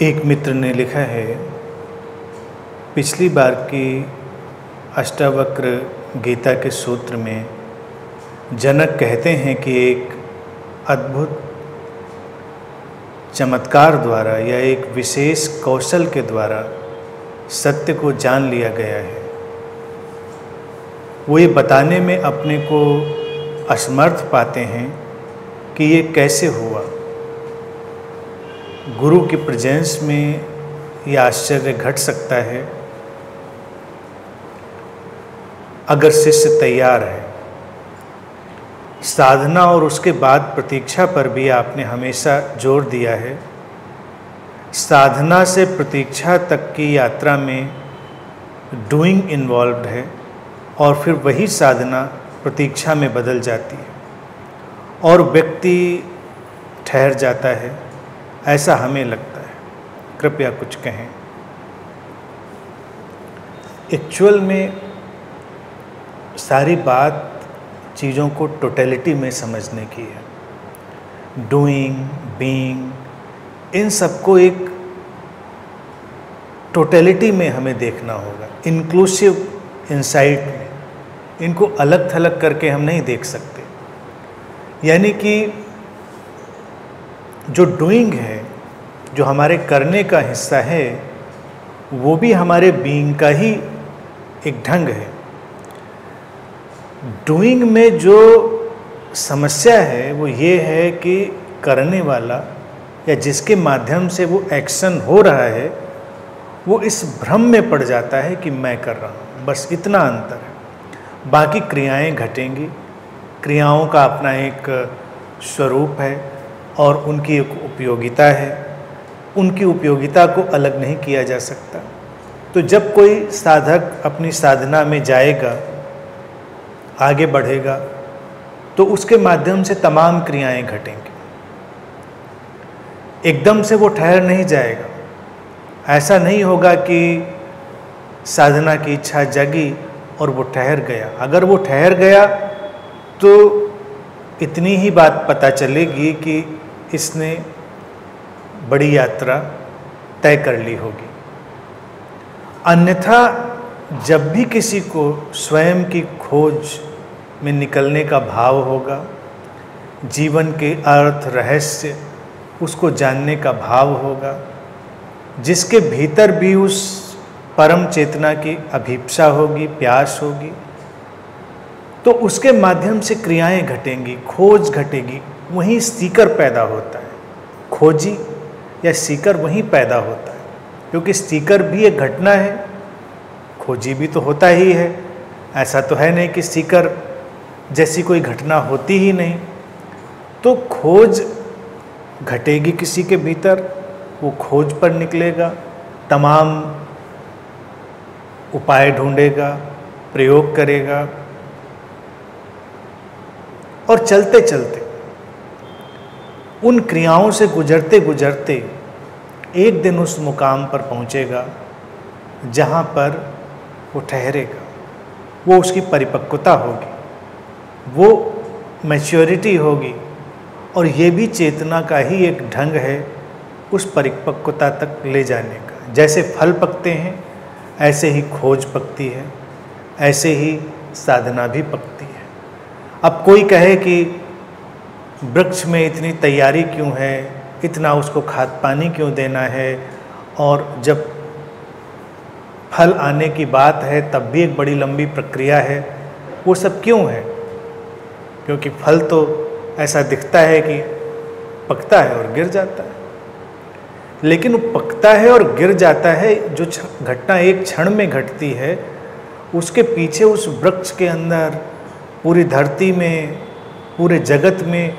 एक मित्र ने लिखा है, पिछली बार की अष्टावक्र गीता के सूत्र में जनक कहते हैं कि एक अद्भुत चमत्कार द्वारा या एक विशेष कौशल के द्वारा सत्य को जान लिया गया है। वो ये बताने में अपने को असमर्थ पाते हैं कि ये कैसे हुआ। गुरु की प्रेजेंस में ये आश्चर्य घट सकता है अगर शिष्य तैयार है। साधना और उसके बाद प्रतीक्षा पर भी आपने हमेशा जोर दिया है। साधना से प्रतीक्षा तक की यात्रा में डूइंग इन्वॉल्व्ड है और फिर वही साधना प्रतीक्षा में बदल जाती है और व्यक्ति ठहर जाता है, ऐसा हमें लगता है। कृपया कुछ कहें। एक्चुअल में सारी बात चीज़ों को टोटलिटी में समझने की है। डूइंग, बीइंग, इन सबको एक टोटलिटी में हमें देखना होगा, इंक्लूसिव इनसाइट में। इनको अलग थलग करके हम नहीं देख सकते। यानी कि जो डूइंग है, जो हमारे करने का हिस्सा है, वो भी हमारे बीइंग का ही एक ढंग है। डूइंग में जो समस्या है वो ये है कि करने वाला या जिसके माध्यम से वो एक्शन हो रहा है वो इस भ्रम में पड़ जाता है कि मैं कर रहा हूँ। बस इतना अंतर है। बाकी क्रियाएं घटेंगी। क्रियाओं का अपना एक स्वरूप है और उनकी एक उपयोगिता है। उनकी उपयोगिता को अलग नहीं किया जा सकता। तो जब कोई साधक अपनी साधना में जाएगा, आगे बढ़ेगा, तो उसके माध्यम से तमाम क्रियाएं घटेंगी। एकदम से वो ठहर नहीं जाएगा। ऐसा नहीं होगा कि साधना की इच्छा जगी और वो ठहर गया। अगर वो ठहर गया तो इतनी ही बात पता चलेगी कि इसने बड़ी यात्रा तय कर ली होगी। अन्यथा जब भी किसी को स्वयं की खोज में निकलने का भाव होगा, जीवन के अर्थ रहस्य उसको जानने का भाव होगा, जिसके भीतर भी उस परम चेतना की अभिप्सा होगी, प्यास होगी, तो उसके माध्यम से क्रियाएं घटेंगी, खोज घटेगी। वहीं सीकर पैदा होता है। खोजी या सीकर वहीं पैदा होता है, क्योंकि सीकर भी एक घटना है, खोजी भी तो होता ही है। ऐसा तो है नहीं कि सीकर जैसी कोई घटना होती ही नहीं। तो खोज घटेगी किसी के भीतर, वो खोज पर निकलेगा, तमाम उपाय ढूंढेगा, प्रयोग करेगा और चलते चलते उन क्रियाओं से गुजरते गुजरते एक दिन उस मुकाम पर पहुंचेगा जहां पर वो ठहरेगा। वो उसकी परिपक्वता होगी, वो मैच्योरिटी होगी। और ये भी चेतना का ही एक ढंग है उस परिपक्वता तक ले जाने का। जैसे फल पकते हैं ऐसे ही खोज पकती है, ऐसे ही साधना भी पकती है। अब कोई कहे कि वृक्ष में इतनी तैयारी क्यों है, इतना उसको खाद पानी क्यों देना है, और जब फल आने की बात है तब भी एक बड़ी लंबी प्रक्रिया है। वो सब क्यों है? क्योंकि फल तो ऐसा दिखता है कि पकता है और गिर जाता है, लेकिन वो पकता है और गिर जाता है। जो घटना एक क्षण में घटती है, उसके पीछे उस वृक्ष के अंदर, पूरी धरती में, पूरे जगत में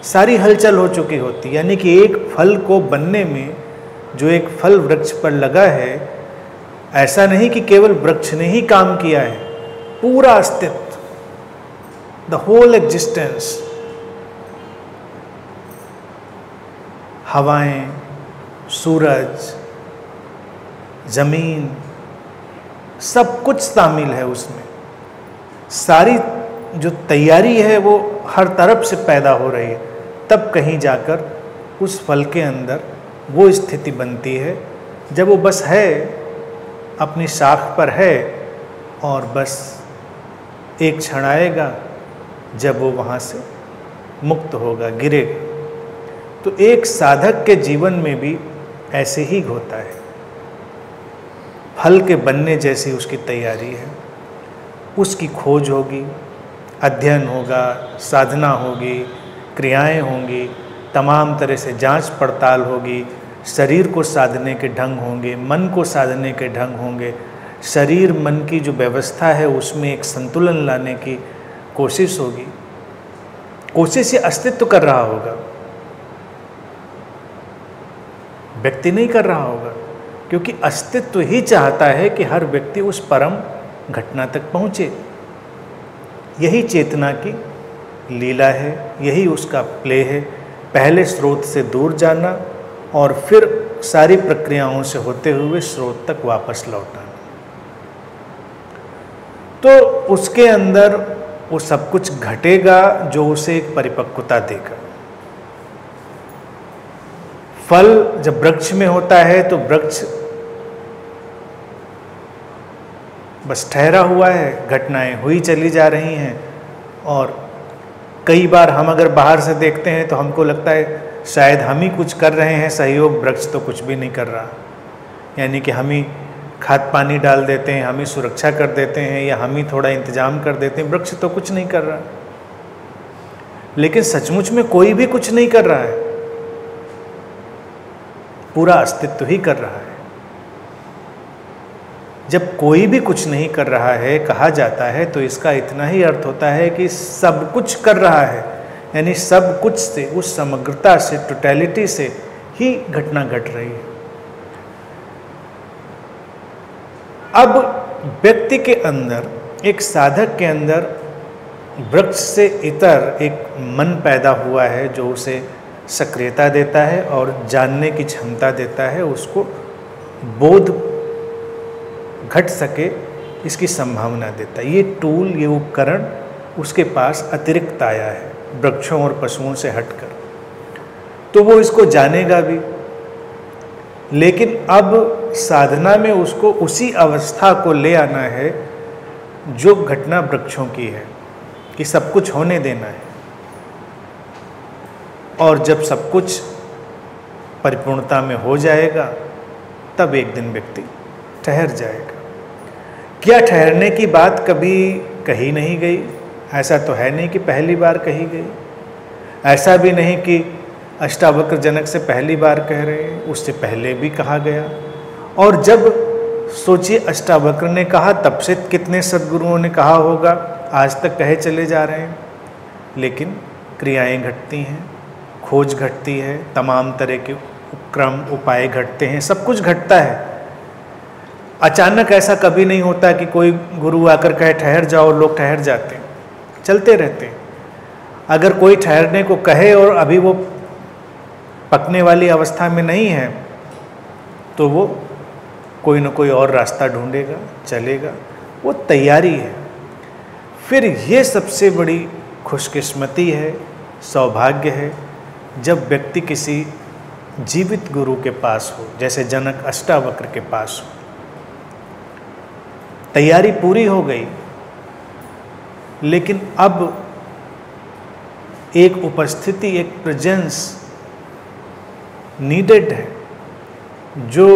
सारी हलचल हो चुकी होती है। यानी कि एक फल को बनने में जो एक फल वृक्ष पर लगा है, ऐसा नहीं कि केवल वृक्ष ने ही काम किया है, पूरा अस्तित्व, द होल एग्जिस्टेंस, हवाएं, सूरज, जमीन, सब कुछ शामिल है उसमें। सारी जो तैयारी है वो हर तरफ से पैदा हो रही है, तब कहीं जाकर उस फल के अंदर वो स्थिति बनती है जब वो बस है, अपनी शाख पर है और बस एक क्षण आएगा जब वो वहाँ से मुक्त होगा, गिरेगा। तो एक साधक के जीवन में भी ऐसे ही होता है। फल के बनने जैसी उसकी तैयारी है, उसकी खोज होगी, अध्ययन होगा, साधना होगी, क्रियाएं होंगी, तमाम तरह से जांच पड़ताल होगी, शरीर को साधने के ढंग होंगे, मन को साधने के ढंग होंगे, शरीर मन की जो व्यवस्था है उसमें एक संतुलन लाने की कोशिश होगी। कोशिश ये अस्तित्व कर रहा होगा, व्यक्ति नहीं कर रहा होगा, क्योंकि अस्तित्व ही चाहता है कि हर व्यक्ति उस परम घटना तक पहुँचे। यही चेतना की लीला है, यही उसका प्ले है। पहले स्रोत से दूर जाना और फिर सारी प्रक्रियाओं से होते हुए स्रोत तक वापस लौटाना। तो उसके अंदर वो सब कुछ घटेगा जो उसे एक परिपक्वता देगा। फल जब वृक्ष में होता है तो वृक्ष बस ठहरा हुआ है, घटनाएं हुई चली जा रही हैं। और कई बार हम अगर बाहर से देखते हैं तो हमको लगता है शायद हम ही कुछ कर रहे हैं सहयोग, वृक्ष तो कुछ भी नहीं कर रहा। यानी कि हम ही खाद पानी डाल देते हैं, हम ही सुरक्षा कर देते हैं, या हम ही थोड़ा इंतजाम कर देते हैं, वृक्ष तो कुछ नहीं कर रहा। लेकिन सचमुच में कोई भी कुछ नहीं कर रहा है, पूरा अस्तित्व ही कर रहा है। जब कोई भी कुछ नहीं कर रहा है कहा जाता है तो इसका इतना ही अर्थ होता है कि सब कुछ कर रहा है, यानी सब कुछ से, उस समग्रता से, टोटलिटी से ही घटना घट रही है। अब व्यक्ति के अंदर, एक साधक के अंदर वृक्ष से इतर एक मन पैदा हुआ है जो उसे सक्रियता देता है और जानने की क्षमता देता है, उसको बोध घट सके इसकी संभावना देता है। ये टूल, ये उपकरण उसके पास अतिरिक्त आया है वृक्षों और पशुओं से हटकर, तो वो इसको जानेगा भी। लेकिन अब साधना में उसको उसी अवस्था को ले आना है जो घटना वृक्षों की है, कि सब कुछ होने देना है। और जब सब कुछ परिपूर्णता में हो जाएगा तब एक दिन व्यक्ति ठहर जाएगा। क्या ठहरने की बात कभी कही नहीं गई? ऐसा तो है नहीं कि पहली बार कही गई, ऐसा भी नहीं कि अष्टावक्र जनक से पहली बार कह रहे हैं, उससे पहले भी कहा गया। और जब सोचिए अष्टावक्र ने कहा तब से कितने सद्गुरुओं ने कहा होगा, आज तक कहे चले जा रहे हैं। लेकिन क्रियाएं घटती हैं, खोज घटती है, तमाम तरह के उपक्रम उपाय घटते हैं, सब कुछ घटता है। अचानक ऐसा कभी नहीं होता कि कोई गुरु आकर कहे ठहर जाओ, लोग ठहर जाते हैं, चलते रहते हैं। अगर कोई ठहरने को कहे और अभी वो पकने वाली अवस्था में नहीं है तो वो कोई ना कोई और रास्ता ढूंढेगा, चलेगा, वो तैयारी है। फिर ये सबसे बड़ी खुशकिस्मती है, सौभाग्य है जब व्यक्ति किसी जीवित गुरु के पास हो, जैसे जनक अष्टावक्र के पास हो। तैयारी पूरी हो गई, लेकिन अब एक उपस्थिति, एक प्रेजेंस नीडेड है जो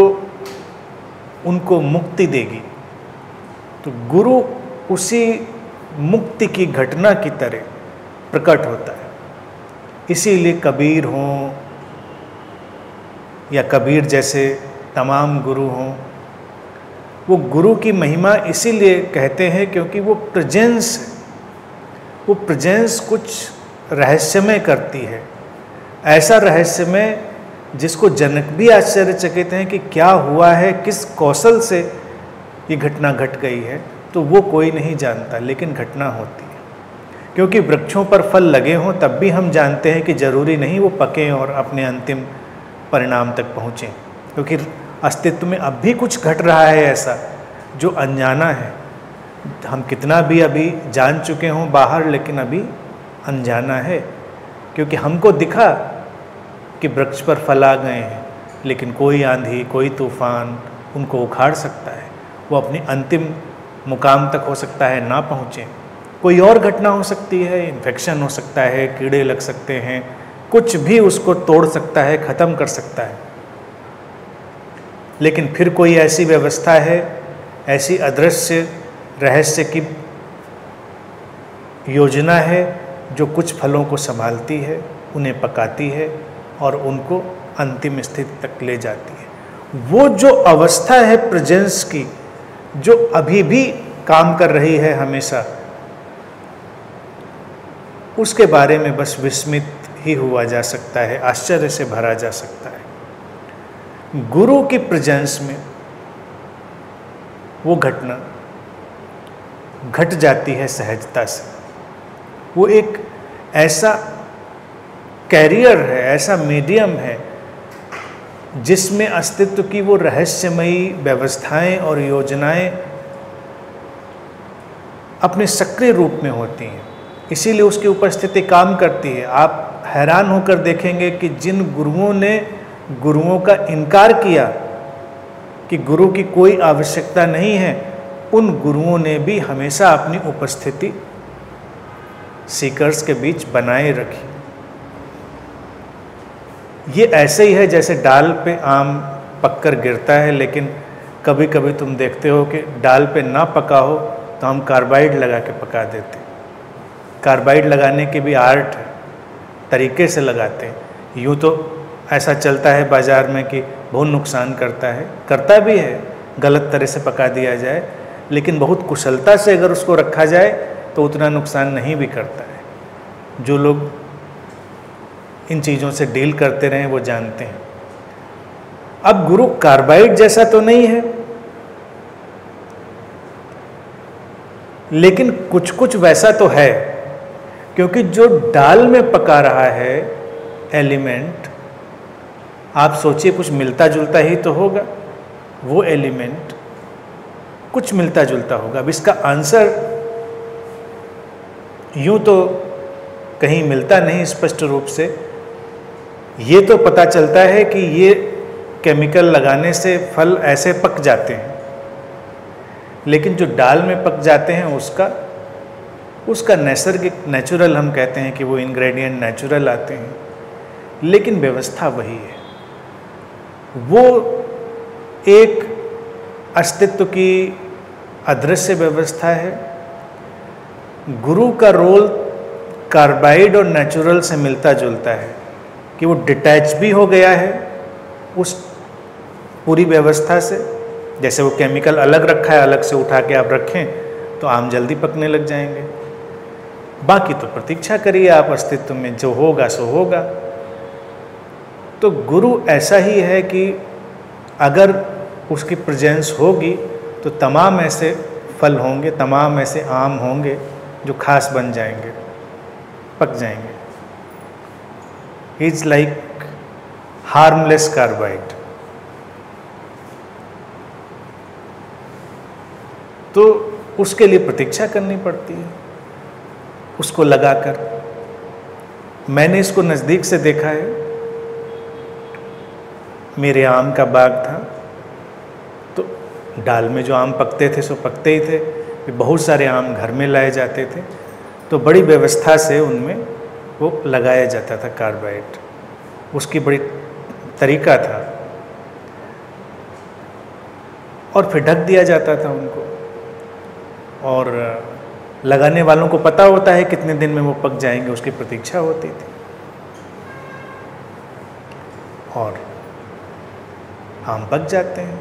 उनको मुक्ति देगी। तो गुरु उसी मुक्ति की घटना की तरह प्रकट होता है। इसीलिए कबीर हों या कबीर जैसे तमाम गुरु हों, वो गुरु की महिमा इसीलिए कहते हैं क्योंकि वो प्रेजेंस है। वो प्रेजेंस कुछ रहस्यमय करती है, ऐसा रहस्यमय जिसको जनक भी आश्चर्यचकित हैं कि क्या हुआ है, किस कौशल से ये घटना घट गई है। तो वो कोई नहीं जानता, लेकिन घटना होती है। क्योंकि वृक्षों पर फल लगे हों तब भी हम जानते हैं कि जरूरी नहीं वो पकें और अपने अंतिम परिणाम तक पहुँचें, क्योंकि अस्तित्व में अब भी कुछ घट रहा है ऐसा जो अनजाना है। हम कितना भी अभी जान चुके हों बाहर, लेकिन अभी अनजाना है। क्योंकि हमको दिखा कि वृक्ष पर फल आ गए हैं, लेकिन कोई आंधी, कोई तूफान उनको उखाड़ सकता है। वो अपनी अंतिम मुकाम तक हो सकता है ना पहुँचे। कोई और घटना हो सकती है, इन्फेक्शन हो सकता है, कीड़े लग सकते हैं, कुछ भी उसको तोड़ सकता है, ख़त्म कर सकता है। लेकिन फिर कोई ऐसी व्यवस्था है, ऐसी अदृश्य रहस्य की योजना है जो कुछ फलों को संभालती है, उन्हें पकाती है और उनको अंतिम स्थिति तक ले जाती है। वो जो अवस्था है प्रेजेंस की, जो अभी भी काम कर रही है हमेशा, उसके बारे में बस विस्मित ही हुआ जा सकता है, आश्चर्य से भरा जा सकता है। गुरु की प्रेजेंस में वो घटना घट जाती है सहजता से। वो एक ऐसा कैरियर है, ऐसा मीडियम है जिसमें अस्तित्व की वो रहस्यमयी व्यवस्थाएं और योजनाएं अपने सक्रिय रूप में होती हैं, इसीलिए उसकी उपस्थिति काम करती है। आप हैरान होकर देखेंगे कि जिन गुरुओं ने गुरुओं का इनकार किया कि गुरु की कोई आवश्यकता नहीं है, उन गुरुओं ने भी हमेशा अपनी उपस्थिति सीकर्स के बीच बनाए रखी। ये ऐसे ही है जैसे डाल पे आम पककर गिरता है, लेकिन कभी कभी तुम देखते हो कि डाल पे ना पका हो तो हम कार्बाइड लगा के पका देते। कार्बाइड लगाने की भी आर्ट है, तरीके से लगाते हैं। यूँ तो ऐसा चलता है बाज़ार में कि बहुत नुकसान करता है, करता भी है, गलत तरह से पका दिया जाए, लेकिन बहुत कुशलता से अगर उसको रखा जाए तो उतना नुकसान नहीं भी करता है। जो लोग इन चीज़ों से डील करते रहे वो जानते हैं। अब गुरु कार्बाइड जैसा तो नहीं है, लेकिन कुछ कुछ वैसा तो है, क्योंकि जो डाल में पका रहा है एलिमेंट, आप सोचिए कुछ मिलता जुलता ही तो होगा। वो एलिमेंट कुछ मिलता जुलता होगा। अब इसका आंसर यूं तो कहीं मिलता नहीं स्पष्ट रूप से। ये तो पता चलता है कि ये केमिकल लगाने से फल ऐसे पक जाते हैं, लेकिन जो डाल में पक जाते हैं उसका नैसर्गिक, नेचुरल हम कहते हैं कि वो इंग्रेडिएंट नेचुरल आते हैं, लेकिन व्यवस्था वही है। वो एक अस्तित्व की अदृश्य व्यवस्था है। गुरु का रोल कार्बाइड और नेचुरल से मिलता जुलता है कि वो डिटैच भी हो गया है उस पूरी व्यवस्था से। जैसे वो केमिकल अलग रखा है, अलग से उठा के आप रखें तो आम जल्दी पकने लग जाएंगे। बाकी तो प्रतीक्षा करिए आप अस्तित्व में, जो होगा सो होगा। तो गुरु ऐसा ही है कि अगर उसकी प्रेजेंस होगी तो तमाम ऐसे फल होंगे, तमाम ऐसे आम होंगे जो खास बन जाएंगे, पक जाएंगे। It's like harmless carbide. तो उसके लिए प्रतीक्षा करनी पड़ती है, उसको लगाकर। मैंने इसको नज़दीक से देखा है। मेरे आम का बाग था, तो डाल में जो आम पकते थे सो पकते ही थे, बहुत सारे आम घर में लाए जाते थे, तो बड़ी व्यवस्था से उनमें वो लगाया जाता था कार्बाइड। उसकी बड़ी तरीका था, और फिर ढक दिया जाता था उनको। और लगाने वालों को पता होता है कितने दिन में वो पक जाएंगे, उसकी प्रतीक्षा होती थी। और आम पक जाते हैं।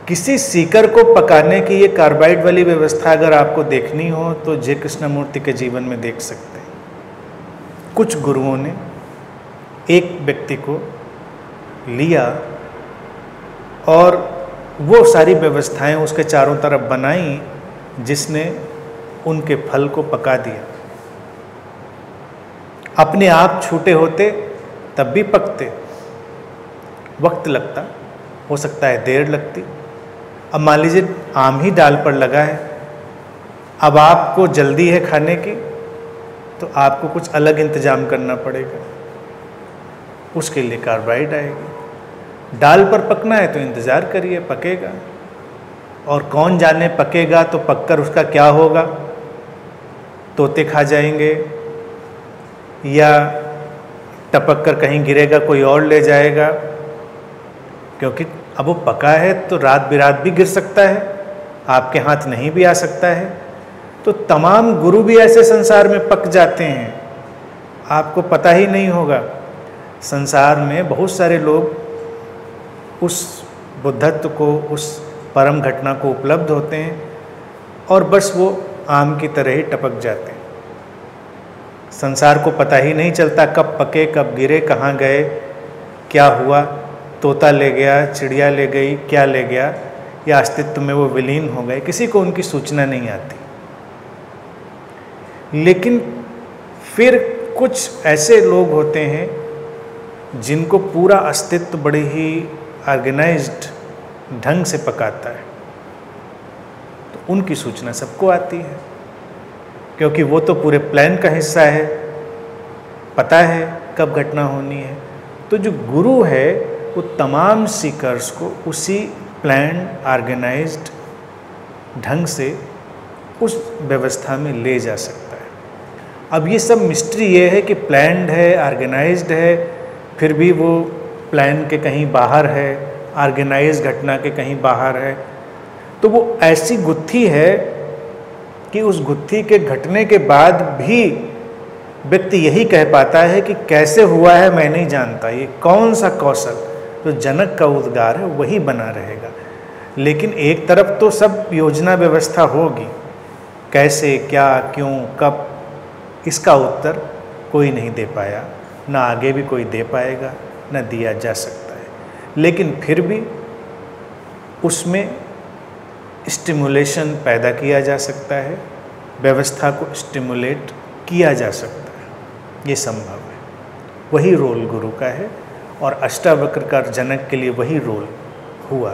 किसी सीकर को पकाने की ये कार्बाइड वाली व्यवस्था अगर आपको देखनी हो तो जय कृष्णमूर्ति के जीवन में देख सकते हैं। कुछ गुरुओं ने एक व्यक्ति को लिया और वो सारी व्यवस्थाएं उसके चारों तरफ बनाई जिसने उनके फल को पका दिया। अपने आप छूटे होते तब भी पकते, वक्त लगता, हो सकता है देर लगती। अब मान लीजिए आम ही डाल पर लगा है, अब आपको जल्दी है खाने की, तो आपको कुछ अलग इंतजाम करना पड़ेगा, उसके लिए कार्बाइड आएगी। डाल पर पकना है तो इंतज़ार करिए, पकेगा। और कौन जाने पकेगा तो पककर उसका क्या होगा, तोते खा जाएंगे या टपक कर कहीं गिरेगा, कोई और ले जाएगा। क्योंकि अब वो पका है तो रात बिरात भी गिर सकता है, आपके हाथ नहीं भी आ सकता है। तो तमाम गुरु भी ऐसे संसार में पक जाते हैं, आपको पता ही नहीं होगा। संसार में बहुत सारे लोग उस बुद्धत्व को, उस परम घटना को उपलब्ध होते हैं और बस वो आम की तरह ही टपक जाते हैं। संसार को पता ही नहीं चलता कब पके, कब गिरे, कहाँ गए, क्या हुआ, तोता ले गया, चिड़िया ले गई, क्या ले गया, या अस्तित्व में वो विलीन हो गए, किसी को उनकी सूचना नहीं आती। लेकिन फिर कुछ ऐसे लोग होते हैं जिनको पूरा अस्तित्व बड़े ही ऑर्गेनाइज्ड ढंग से पकाता है, तो उनकी सूचना सबको आती है, क्योंकि वो तो पूरे प्लान का हिस्सा है, पता है कब घटना होनी है। तो जो गुरु है वो तमाम सीकर्स को उसी प्लान ऑर्गेनाइज्ड ढंग से उस व्यवस्था में ले जा सकता है। अब ये सब मिस्ट्री ये है कि प्लान्ड है, ऑर्गेनाइज्ड है, फिर भी वो प्लान के कहीं बाहर है, ऑर्गेनाइज घटना के कहीं बाहर है। तो वो ऐसी गुत्थी है कि उस गुत्थी के घटने के बाद भी व्यक्ति यही कह पाता है कि कैसे हुआ है मैं नहीं जानता, ये कौन सा कौशल, जो जनक का उद्गार है वही बना रहेगा। लेकिन एक तरफ तो सब योजना व्यवस्था होगी, कैसे, क्या, क्यों, कब, इसका उत्तर कोई नहीं दे पाया, ना आगे भी कोई दे पाएगा, ना दिया जा सकता है। लेकिन फिर भी उसमें स्टिमुलेशन पैदा किया जा सकता है, व्यवस्था को स्टिमुलेट किया जा सकता है, ये संभव है। वही रोल गुरु का है और अष्टावक्र का जनक के लिए वही रोल हुआ।